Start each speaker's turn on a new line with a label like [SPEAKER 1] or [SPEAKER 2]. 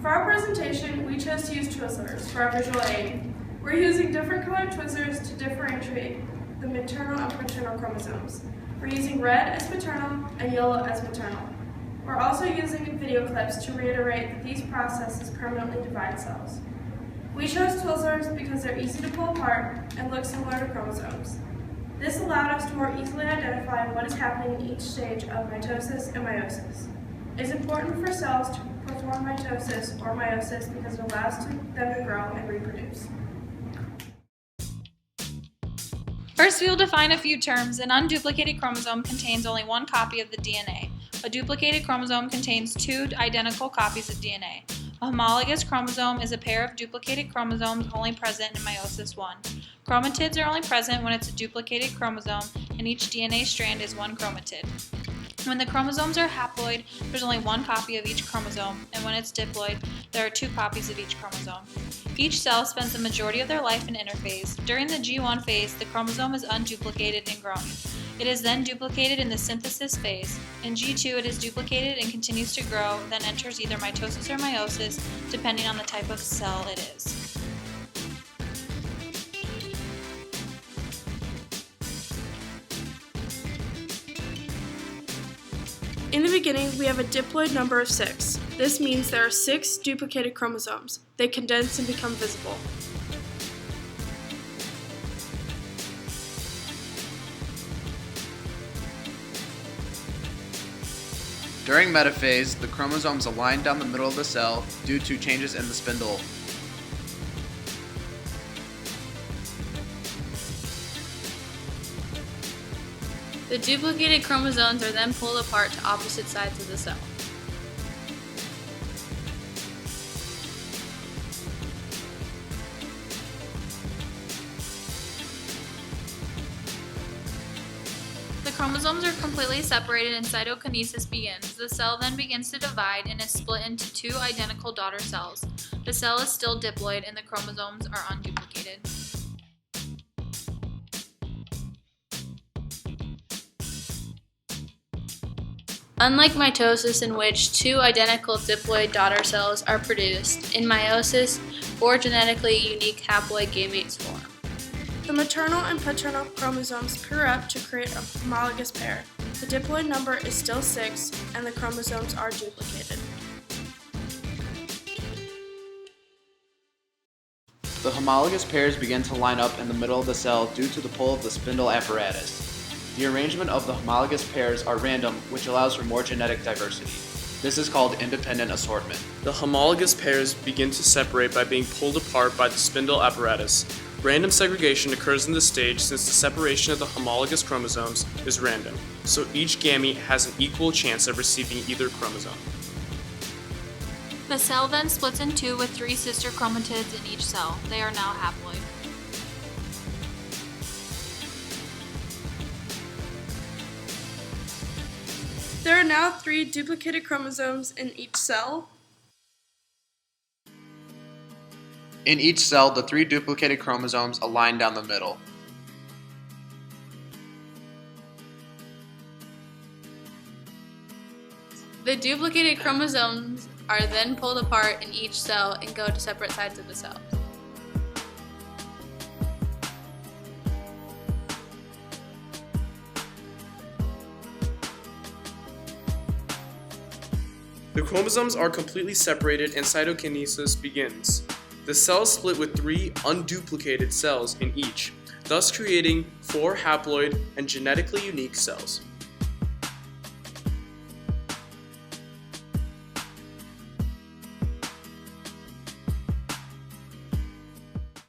[SPEAKER 1] For our presentation, we chose to use Twizzlers for our visual aid. We're using different colored Twizzlers to differentiate the maternal and paternal chromosomes. We're using red as maternal and yellow as maternal. We're also using video clips to reiterate that these processes permanently divide cells. We chose Twizzlers because they're easy to pull apart and look similar to chromosomes. This allowed us to more easily identify what is happening in each stage of mitosis and meiosis. It's important for cells to perform mitosis or meiosis because it allows them to grow and reproduce.
[SPEAKER 2] First, we will define a few terms. An unduplicated chromosome contains only one copy of the DNA. A duplicated chromosome contains two identical copies of DNA. A homologous chromosome is a pair of duplicated chromosomes only present in meiosis 1. Chromatids are only present when it's a duplicated chromosome, and each DNA strand is one chromatid. When the chromosomes are haploid, there's only one copy of each chromosome, and when it's diploid, there are two copies of each chromosome. Each cell spends the majority of their life in interphase. During the G1 phase, the chromosome is unduplicated and growing. It is then duplicated in the synthesis phase. In G2, it is duplicated and continues to grow, then enters either mitosis or meiosis, depending on the type of cell it is.
[SPEAKER 1] In the beginning, we have a diploid number of 6. This means there are 6 duplicated chromosomes. They condense and become visible.
[SPEAKER 3] During metaphase, the chromosomes align down the middle of the cell due to changes in the spindle.
[SPEAKER 2] The duplicated chromosomes are then pulled apart to opposite sides of the cell. The chromosomes are completely separated and cytokinesis begins. The cell then begins to divide and is split into two identical daughter cells. The cell is still diploid and the chromosomes are unduplicated. Unlike mitosis, in which two identical diploid daughter cells are produced, in meiosis, 4 genetically unique haploid gametes form.
[SPEAKER 1] The maternal and paternal chromosomes pair up to create a homologous pair. The diploid number is still 6, and the chromosomes are duplicated.
[SPEAKER 3] The homologous pairs begin to line up in the middle of the cell due to the pull of the spindle apparatus. The arrangement of the homologous pairs are random, which allows for more genetic diversity. This is called independent assortment.
[SPEAKER 4] The homologous pairs begin to separate by being pulled apart by the spindle apparatus. Random segregation occurs in this stage since the separation of the homologous chromosomes is random, so each gamete has an equal chance of receiving either chromosome.
[SPEAKER 2] The cell then splits in two with 3 sister chromatids in each cell. They are now haploid.
[SPEAKER 1] There are now 3 duplicated chromosomes in each cell.
[SPEAKER 3] In each cell, the 3 duplicated chromosomes align down the middle.
[SPEAKER 2] The duplicated chromosomes are then pulled apart in each cell and go to separate sides of the cell.
[SPEAKER 4] The chromosomes are completely separated and cytokinesis begins. The cells split with 3 unduplicated cells in each, thus creating 4 haploid and genetically unique cells.